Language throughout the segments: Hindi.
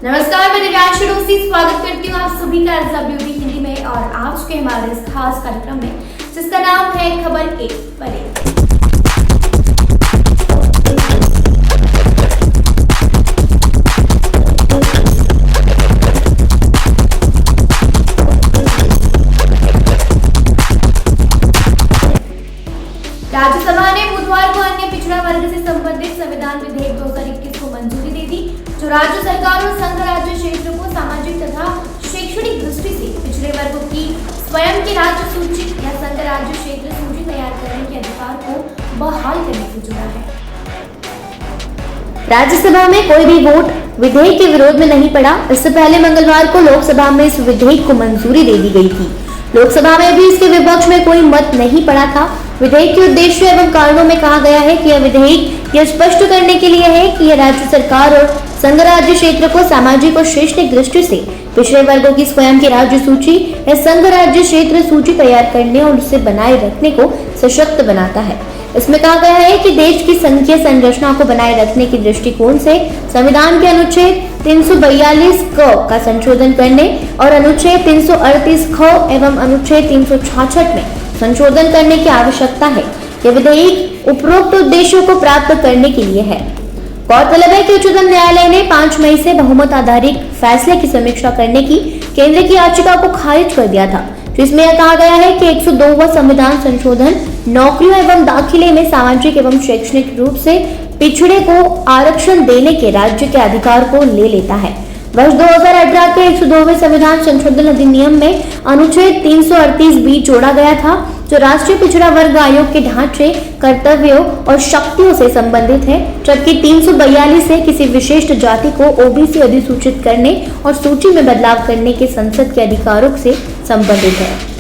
नमस्कार, मैं दिव्यांशु डोसी स्वागत करती हूँ आप सभी का एज़ ब्यूटी हिंदी में और आज के हमारे इस खास कार्यक्रम में जिसका नाम है खबर एक पर एक। राज्यसभा ने बुधवार को अन्य पिछड़ा वर्ग से संबंधित संविधान विधेयक 2021 को मंजूरी दे दी, जो राज्य सरकार और संघ राज्य क्षेत्रों को सामाजिक तथा शैक्षणिक दृष्टि से पिछड़े वर्गों की स्वयं की राज्य सूची या संघ राज्य क्षेत्र सूची तैयार करने के अधिकार को बहाल करने से जुड़ा है। राज्यसभा में कोई भी वोट विधेयक के विरोध में नहीं पड़ा। इससे पहले मंगलवार को लोकसभा में इस विधेयक को मंजूरी दे दी गई थी। लोकसभा में भी इसके विपक्ष में कोई मत नहीं पड़ा था। विधेयक के उद्देश्य एवं कारणों में कहा गया है कि यह विधेयक यह स्पष्ट करने के लिए है कि यह राज्य सरकार और संघ राज्य क्षेत्र को सामाजिक और शैक्षणिक दृष्टि से पिछड़े वर्गों की स्वयं की राज्य सूची या संघ राज्य क्षेत्र सूची तैयार करने और उसे बनाए रखने को सशक्त बनाता है। इसमें कहा गया है कि देश की संघीय संरचना को बनाए रखने के दृष्टिकोण से संविधान के अनुच्छेद 342 क का संशोधन करने और अनुच्छेद 338 ख एवं अनुच्छेद 366 में संशोधन करने की आवश्यकता है। यह विधेयक उपरोक्त उद्देश्यों को प्राप्त करने के लिए है। गौरतलब है कि उच्चतम न्यायालय ने 5 मई से बहुमत आधारित फैसले की समीक्षा करने की केंद्र की याचिका को खारिज कर दिया था, जिसमें यह कहा गया है कि 102वां संविधान संशोधन नौकरियों एवं दाखिले में सामाजिक एवं शैक्षणिक रूप से पिछड़े को आरक्षण देने के राज्य के अधिकार को ले लेता है। वर्ष 2018 के 102वें संविधान संशोधन अधिनियम में अनुच्छेद 338 जोड़ा गया था, जो राष्ट्रीय पिछड़ा वर्ग आयोग के ढांचे, कर्तव्यों और शक्तियों से संबंधित है, जबकि 342 से किसी विशिष्ट जाति को ओबीसी अधिसूचित करने और सूची में बदलाव करने के संसद के अधिकारों से संबंधित है।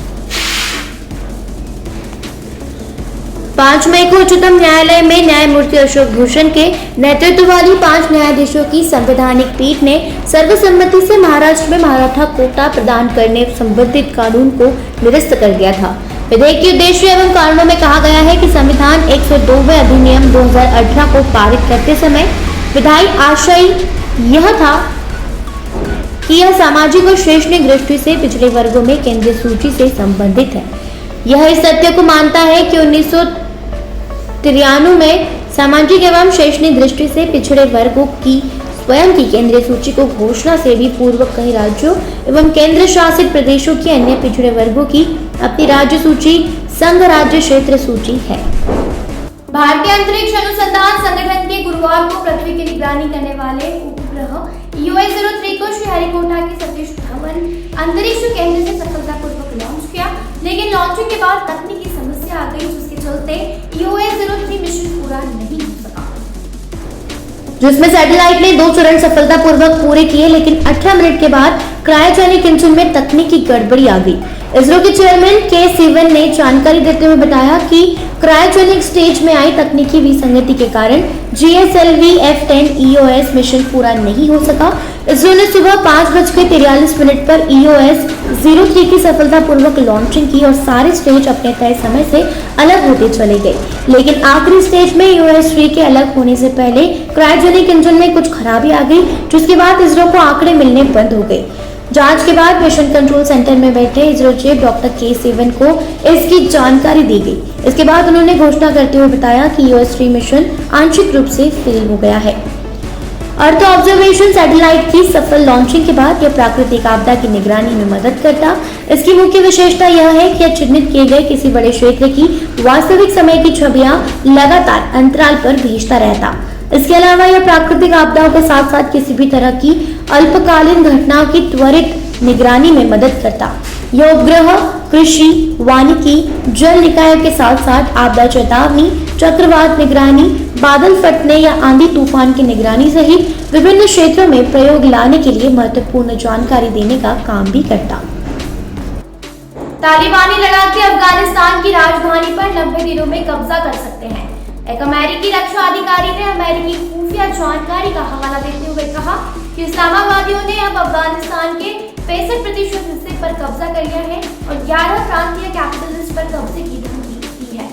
5 मई को उच्चतम न्यायालय में न्यायमूर्ति अशोक भूषण के नेतृत्व वाली 5 न्यायाधीशों की संवैधानिक पीठ ने सर्वसम्मति से महाराष्ट्र में मराठा कोटा प्रदान करने संबंधित कानून को निरस्त कर दिया था। विधेयक के उद्देश्य एवं कारणों में कहा गया है कि संविधान 102वें अधिनियम 2018 को पारित करते समय विधायी आशय यह था कि यह सामाजिक और शैक्षणिक दृष्टि से पिछड़े वर्गों में केंद्रीय सूची से संबंधित है। यह इस तथ्य को मानता है कि 1993 में सामाजिक एवं शैक्षणिक दृष्टि से पिछड़े वर्गों की स्वयं की केंद्रीय सूची को घोषणा से भी पूर्व कई राज्यों एवं केंद्र शासित प्रदेशों की अन्य पिछड़े वर्गों की अपनी राज्य सूची संघ राज्य क्षेत्र सूची है। भारतीय अंतरिक्ष अनुसंधान संगठन के गुरुवार को पृथ्वी की निगरानी करने वाले उपग्रह EOS-03 को श्रीहरिकोटा के सतीश धवन अंतरिक्ष केंद्र से सफलतापूर्वक लॉन्च किया, लेकिन लॉन्चिंग के बाद तकनीकी समस्या आ गई, जिसके चलते EOS-03 मिशन पूरा नहीं हो सका, जिसमें सैटेलाइट ने 2 चरण सफलतापूर्वक पूरे किए, लेकिन 18 मिनट के बाद क्रायोजेनिक इंजन में तकनीकी गड़बड़ी आ गई। इसरो के चेयरमैन के सिवन ने जानकारी देते हुए बताया कि क्रायोजेनिक स्टेज में आई तकनीकी विसंगति के कारण GSLV F10 EOS मिशन पूरा नहीं हो सका। इसरो ने सुबह 5:43 पर EOS-03 की सफलतापूर्वक लॉन्चिंग की और सारे स्टेज अपने तय समय से अलग होते चले गए, लेकिन आखिरी स्टेज में EOS-3 के अलग होने से पहले क्रायोजेनिक इंजन में कुछ खराबी आ गई, जिसके बाद इसरो को आंकड़े मिलने बंद हो गए। जांच के बाद मिशन कंट्रोल सेंटर में बैठे इसरो चीफ डॉक्टर के सिवन को इसकी जानकारी दी गई। इसके बाद उन्होंने घोषणा करते हुए बताया कि EOS-3 मिशन आंशिक रूप से फेल हो गया है। अर्थ ऑब्जर्वेशन सैटेलाइट की सफल लॉन्चिंग के बाद यह प्राकृतिक आपदा की निगरानी में मदद करता। इसकी मुख्य विशेषता यह है कि यह चिन्हित किए गए किसी बड़े क्षेत्र की वास्तविक समय की छवियां लगातार अंतराल पर भेजता रहता। इसके अलावा यह प्राकृतिक आपदाओं के साथ साथ किसी भी तरह की अल्पकालीन घटनाओं की त्वरित निगरानी में मदद करता। यह उपग्रह कृषि, वानिकी, जल निकायों के साथ साथ आपदा चेतावनी, चक्रवात निगरानी, बादल फटने या आंधी तूफान की निगरानी सहित विभिन्न क्षेत्रों में प्रयोग लाने के लिए महत्वपूर्ण जानकारी देने का काम भी करता। तालिबानी लड़ाके अफगानिस्तान की राजधानी पर 90 दिनों में कब्जा कर सकते हैं। एक अमेरिकी रक्षा अधिकारी ने अमेरिकी खुफिया जानकारी का हवाला देते हुए कहा कि इस्लामाबादियों ने अब अफगानिस्तान के 65% हिस्से पर कब्जा कर लिया है और 11 प्रांतीय कैपिटल्स पर कब्जे की धमकी दी है।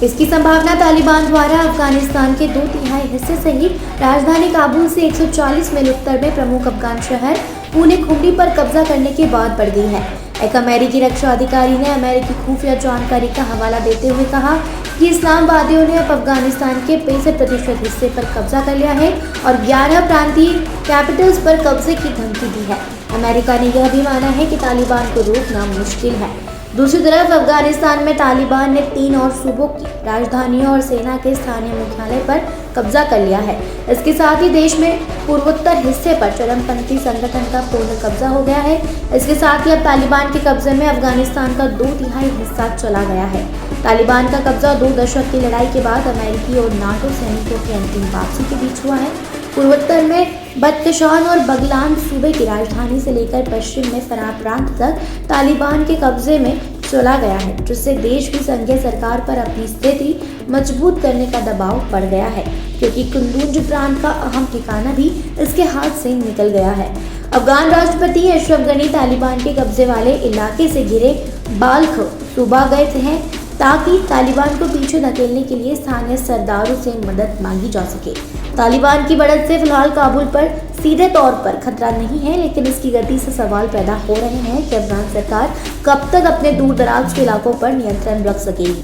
इसकी संभावना तालिबान द्वारा अफगानिस्तान के 2/3 हिस्से सहित राजधानी काबुल से 140 मील उत्तर में प्रमुख अफगान शहर पुणे खुमरी पर कब्जा करने के बाद बढ़ गई है। एक अमेरिकी रक्षा अधिकारी ने अमेरिकी खुफिया जानकारी का हवाला देते हुए कहा कि इस्लामवादियों ने अब अफगानिस्तान के 65% हिस्से पर कब्जा कर लिया है और 11 प्रांतीय कैपिटल्स पर कब्जे की धमकी दी है। अमेरिका ने यह भी माना है कि तालिबान को रोकना मुश्किल है। दूसरी तरफ अफगानिस्तान में तालिबान ने 3 और सूबों की राजधानियों और सेना के स्थानीय मुख्यालय पर कब्जा कर लिया है। इसके साथ ही देश में पूर्वोत्तर हिस्से पर चरमपंथी संगठन का पूर्ण कब्जा हो गया है। इसके साथ ही अब तालिबान के कब्जे में अफगानिस्तान का 2/3 हिस्सा चला गया है। तालिबान का कब्जा 2 दशक की लड़ाई के बाद अमेरिकी और नाटो सैनिकों की अंतिम वापसी के बीच हुआ है। पूर्वोत्तर में बदख्शान और बगलान सूबे की राजधानी से लेकर पश्चिम में फराह प्रांत तक तालिबान के कब्जे में चला गया है, जिससे देश की संघीय सरकार पर अपनी स्थिति मजबूत करने का दबाव बढ़ गया है, क्योंकि कुंदुज प्रांत का अहम ठिकाना भी इसके हाथ से निकल गया है। अफगान राष्ट्रपति अशरफ गनी तालिबान के कब्जे वाले इलाके से घिरे बाल्ख सूबा गए थे ताकि तालिबान को पीछे धकेलने के लिए स्थानीय सरदारों से मदद मांगी जा सके। तालिबान की बढ़त से फिलहाल काबुल पर सीधे तौर पर खतरा नहीं है, लेकिन इसकी गति से सवाल पैदा हो रहे हैं कि अफगान सरकार कब तक अपने दूर दराज के इलाकों पर नियंत्रण रख सकेगी।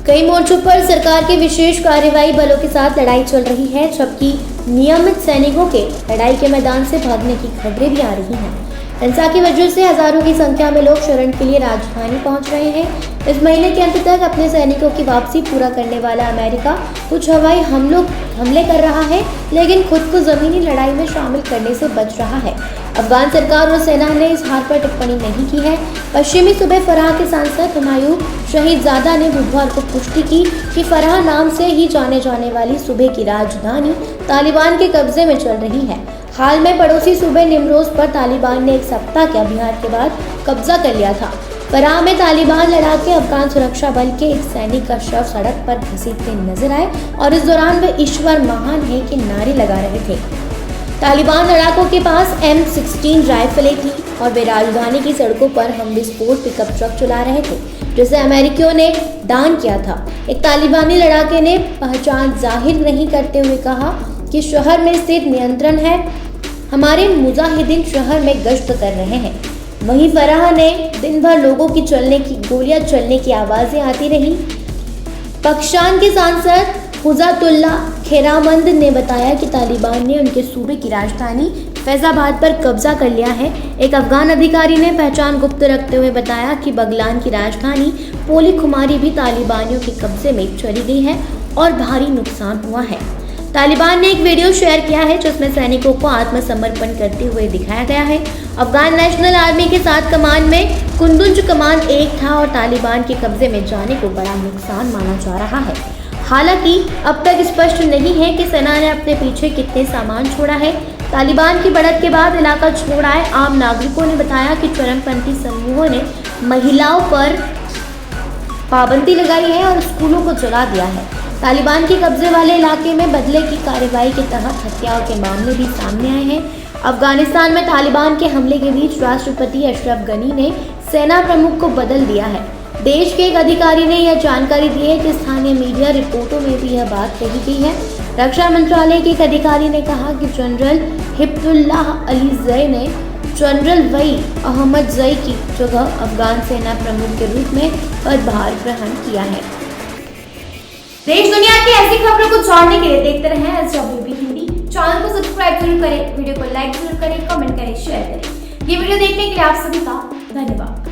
कई मोर्चों पर सरकार के विशेष कार्यवाही बलों के साथ लड़ाई चल रही है, जबकि नियमित सैनिकों के लड़ाई के मैदान से भागने की खबरें भी आ रही हैं। हिंसा की वजह से हजारों की संख्या में लोग शरण के लिए राजधानी पहुंच रहे हैं। इस महीने के अंत तक अपने सैनिकों की वापसी पूरा करने वाला अमेरिका कुछ हवाई हमले कर रहा है, लेकिन खुद को जमीनी लड़ाई में शामिल करने से बच रहा है। अफगान सरकार और सेना ने इस हार पर टिप्पणी नहीं की है। पश्चिमी सूबे फराह के सांसद हुमायूं शहीदजादा ने बुधवार को पुष्टि की कि फराह नाम से ही जाने जाने वाली सूबे की राजधानी तालिबान के कब्जे में चल रही है। हाल में पड़ोसी सूबे निमरोज पर तालिबान ने 1 सप्ताह के अभियान के बाद कब्जा कर लिया था। फराह में तालिबान लड़ाके अफगान सुरक्षा बल के एक सैनिक का शव सड़क पर घसीटते नजर आए और इस दौरान वे ईश्वर महान है के नारे लगा रहे थे। तालिबान लड़ाकों के पास M16 राइफलें थी और वे राजधानी की सड़कों पर हम विस्फोट पिकअप ट्रक चला रहे थे, जिसे अमेरिकियों ने दान किया था। एक तालिबानी लड़ाके ने पहचान जाहिर नहीं करते हुए कहा कि शहर में स्थित नियंत्रण है, हमारे मुजाहिदीन शहर में गश्त कर रहे हैं। वहीं फराह ने दिन भर लोगों की गोलियां चलने की आवाजें आती रही। पक्षान के सांसद हुजातुल्ला खेरामंद ने बताया कि तालिबान ने उनके सूबे की राजधानी फैजाबाद पर कब्जा कर लिया है। एक अफगान अधिकारी ने पहचान गुप्त रखते हुए बताया कि बगलान की राजधानी पोली खुमारी भी तालिबानियों के कब्जे में चली गई है और भारी नुकसान हुआ है। तालिबान ने एक वीडियो शेयर किया है जिसमें सैनिकों को आत्मसमर्पण करते हुए दिखाया गया है। अफगान नेशनल आर्मी के साथ कमान में कुंदुज कमान 1 था और तालिबान के कब्जे में जाने को बड़ा नुकसान माना जा रहा है। हालांकि अब तक स्पष्ट नहीं है कि सेना ने अपने पीछे कितने सामान छोड़ा है। तालिबान की बढ़त के बाद इलाका छोड़ आए आम नागरिकों ने बताया कि चरमपंथी समूहों ने महिलाओं पर पाबंदी लगाई है और स्कूलों को जला दिया है। तालिबान के कब्जे वाले इलाके में बदले की कार्रवाई के तहत हत्याओं के मामले भी सामने आए हैं। अफगानिस्तान में तालिबान के हमले के बीच राष्ट्रपति अशरफ गनी ने सेना प्रमुख को बदल दिया है। देश के एक अधिकारी ने यह जानकारी दी है कि स्थानीय मीडिया रिपोर्टों में भी यह बात कही गई है। रक्षा मंत्रालय के एक अधिकारी ने कहा कि जनरल हिब्बुल्लाह अली जई ने जनरल वई अहमद जई की जगह अफगान सेना प्रमुख के रूप में पदभार ग्रहण किया है। देश दुनिया की ऐसी खबरों को जानने के लिए देखते रहें SWB हिंदी। चैनल को सब्सक्राइब जरूर करें, वीडियो को लाइक जरूर करें, कमेंट करें, शेयर करें। ये वीडियो देखने के लिए आप सभी का धन्यवाद।